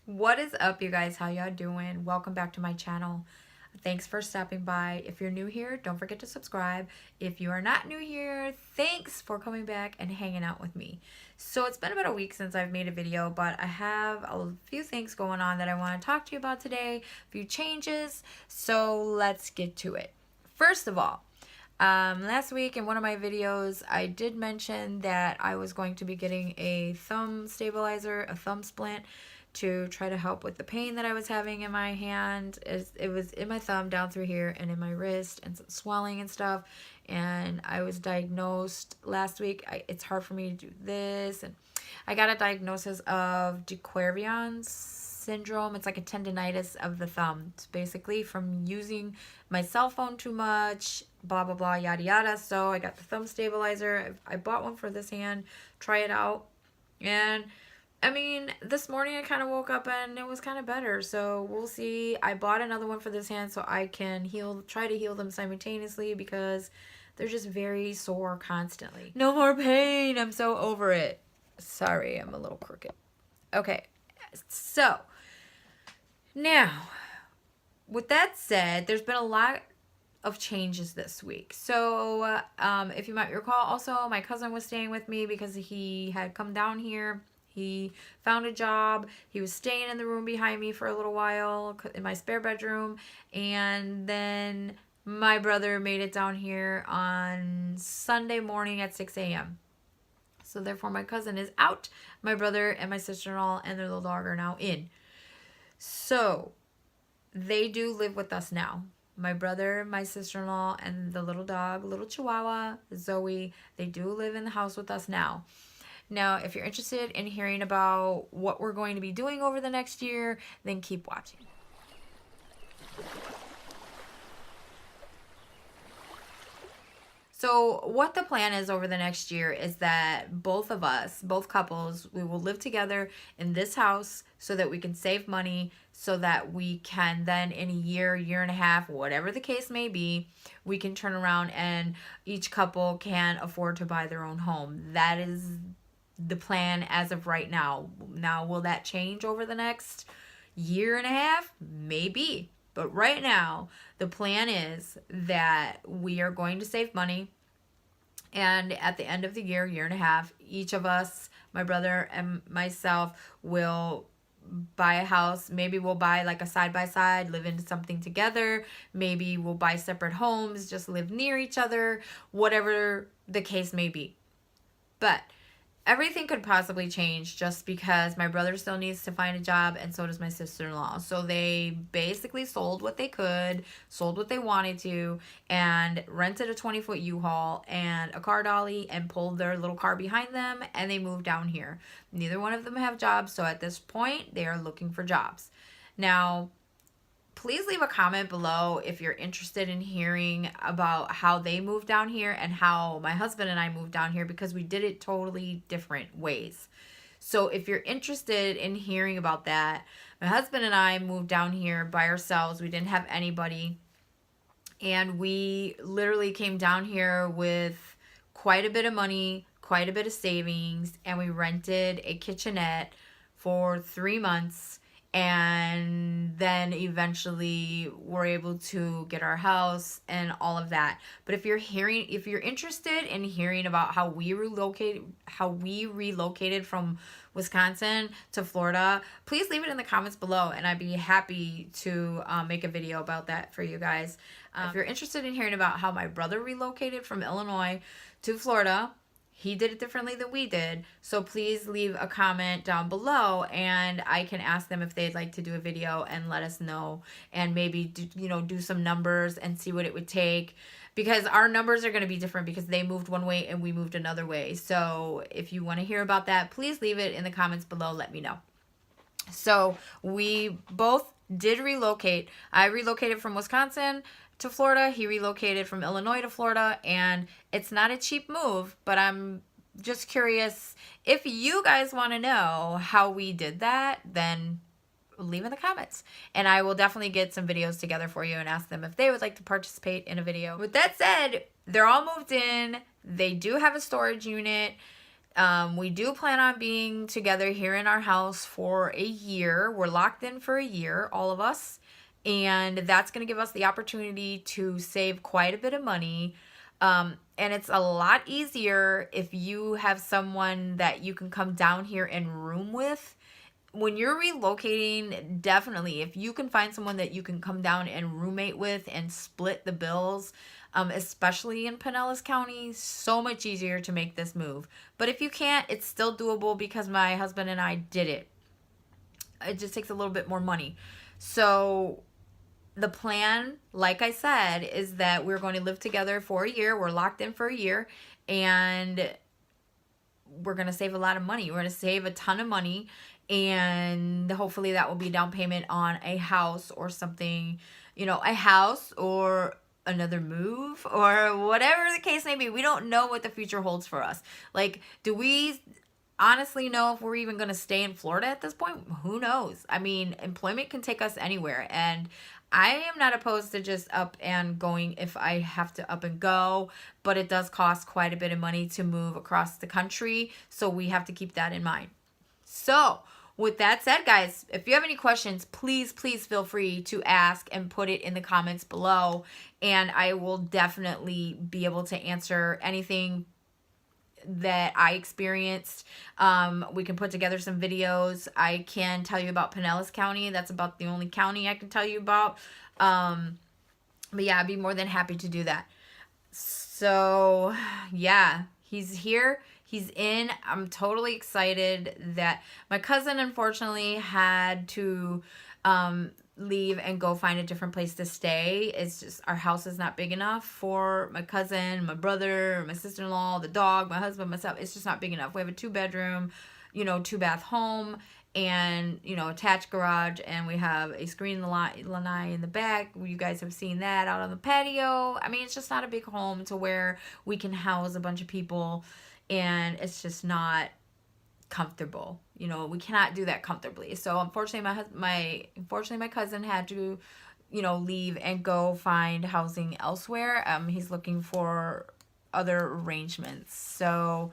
What is up, you guys? How y'all doing? Welcome back to my channel. Thanks for stopping by. If you're new here, don't forget to subscribe. If you are not new here, thanks for coming back and hanging out with me. So it's been about a week since I've made a video, but I have a few things going on that I want to talk to you about today, a few changes. So let's get to it. First of all, last week in one of my videos, I did mention that I was going to be getting a thumb stabilizer, a thumb splint, to try to help with the pain that I was having in my hand. It was in my thumb down through here and in my wrist and some swelling and stuff. And I was diagnosed last week. It's hard for me to do this. And I got a diagnosis of de Quervain's syndrome. It's like a tendonitis of the thumb. It's basically from using my cell phone too much, blah, blah, blah, yada, yada. So I got the thumb stabilizer. I bought one for this hand, try it out. And I mean, this morning I kind of woke up and it was kind of better. So we'll see. I bought another one for this hand so I can try to heal them simultaneously because they're just very sore constantly. No more pain. I'm so over it. Sorry, I'm a little crooked. Okay, so now with that said, there's been a lot of changes this week. So if you might recall, also my cousin was staying with me because he had come down here. He found a job. He was staying in the room behind me for a little while in my spare bedroom. And then my brother made it down here on Sunday morning at 6 a.m. So therefore my cousin is out. My brother and my sister-in-law and their little dog are now in. So they do live with us now. My brother, my sister-in-law, and the little dog, little Chihuahua, Zoe, they do live in the house with us now. Now, if you're interested in hearing about what we're going to be doing over the next year, then keep watching. So what the plan is over the next year is that both of us, both couples, we will live together in this house so that we can save money, so that we can then in a year, year and a half, whatever the case may be, we can turn around and each couple can afford to buy their own home. That is the plan as of right now. Now, will that change over the next year and a half? Maybe. But right now, the plan is that we are going to save money. And at the end of the year, year and a half, each of us, my brother and myself, will buy a house. Maybe we'll buy like a side-by-side, live into something together. Maybe we'll buy separate homes, just live near each other, whatever the case may be. But everything could possibly change just because my brother still needs to find a job and so does my sister-in-law. So they basically sold what they could, sold what they wanted to, and rented a 20-foot U-Haul and a car dolly and pulled their little car behind them, and they moved down here. Neither one of them have jobs, so at this point, they are looking for jobs. Now, please leave a comment below if you're interested in hearing about how they moved down here and how my husband and I moved down here, because we did it totally different ways. So if you're interested in hearing about that, my husband and I moved down here by ourselves. We didn't have anybody. And we literally came down here with quite a bit of money, quite a bit of savings, and we rented a kitchenette for 3 months. And then eventually we're able to get our house and all of that. But if you're interested in hearing about how we relocated from Wisconsin to Florida, please leave it in the comments below, and I'd be happy to make a video about that for you guys. If you're interested in hearing about how my brother relocated from Illinois to Florida, he did it differently than we did. So please leave a comment down below and I can ask them if they'd like to do a video and let us know, and maybe do some numbers and see what it would take, because our numbers are going to be different because they moved one way and we moved another way. So if you want to hear about that, please leave it in the comments below. Let me know. So we both did relocate. I relocated from Wisconsin to Florida. He relocated from Illinois to Florida, and it's not a cheap move, but I'm just curious if you guys want to know how we did that, then leave in the comments and I will definitely get some videos together for you and ask them if they would like to participate in a video. With that said, they're all moved in. They do have a storage unit. We do plan on being together here in our house for a year. We're locked in for a year, all of us. And that's going to give us the opportunity to save quite a bit of money. And it's a lot easier if you have someone that you can come down here and room with. When you're relocating, definitely, if you can find someone that you can come down and roommate with and split the bills, especially in Pinellas County, so much easier to make this move. But if you can't, it's still doable because my husband and I did it. It just takes a little bit more money. So the plan, like I said, is that we're going to live together for a year. We're locked in for a year, and we're going to save a lot of money. We're going to save a ton of money, and hopefully that will be down payment on a house or something, a house or another move or whatever the case may be. We don't know what the future holds for us. Like, do we honestly know if we're even going to stay in Florida at this point? Who knows? I mean, employment can take us anywhere, and I am not opposed to just up and going if I have to up and go, but it does cost quite a bit of money to move across the country, so we have to keep that in mind. So, with that said, guys, if you have any questions, please feel free to ask and put it in the comments below, and I will definitely be able to answer anything that I experienced. We can put together some videos. I can tell you about Pinellas County. That's about the only county I can tell you about. But yeah, I'd be more than happy to do that. So yeah, he's here. He's in. I'm totally excited that my cousin unfortunately had to leave and go find a different place to stay. It's just our house is not big enough for my cousin, my brother, my sister-in-law, the dog, my husband, myself. It's just not big enough. We have a 2-bedroom, 2-bath home, and attached garage, and we have a screen lanai in the back. You guys have seen that out on the patio. I mean, it's just not a big home to where we can house a bunch of people, and it's just not comfortable. We cannot do that comfortably. So unfortunately my cousin had to leave and go find housing elsewhere. He's looking for other arrangements. So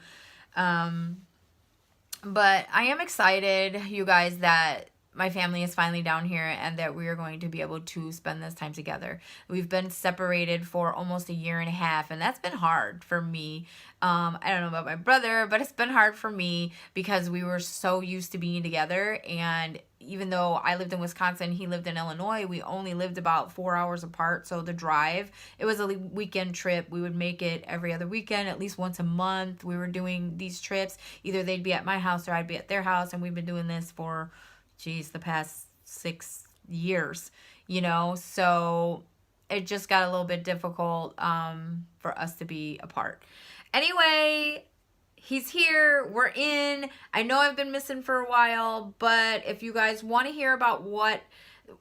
but I am excited, you guys, that my family is finally down here and that we are going to be able to spend this time together. We've been separated for almost a year and a half, and that's been hard for me. I don't know about my brother, but it's been hard for me because we were so used to being together. And even though I lived in Wisconsin, he lived in Illinois, we only lived about 4 hours apart. So the drive, it was a weekend trip. We would make it every other weekend, at least once a month. We were doing these trips. Either they'd be at my house or I'd be at their house. And we've been doing this for the past 6 years, so it just got a little bit difficult for us to be apart. Anyway, he's here. We're in. I know I've been missing for a while, but if you guys want to hear about what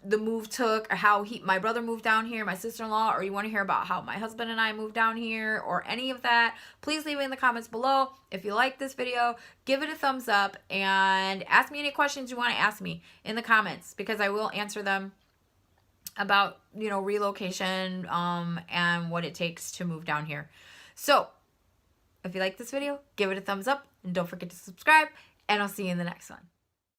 the move took, or how my brother moved down here, my sister-in-law, or you want to hear about how my husband and I moved down here, or any of that, please leave it in the comments below. If you like this video, give it a thumbs up and ask me any questions you want to ask me in the comments, because I will answer them about relocation and what it takes to move down here. So if you like this video, give it a thumbs up and don't forget to subscribe, and I'll see you in the next one.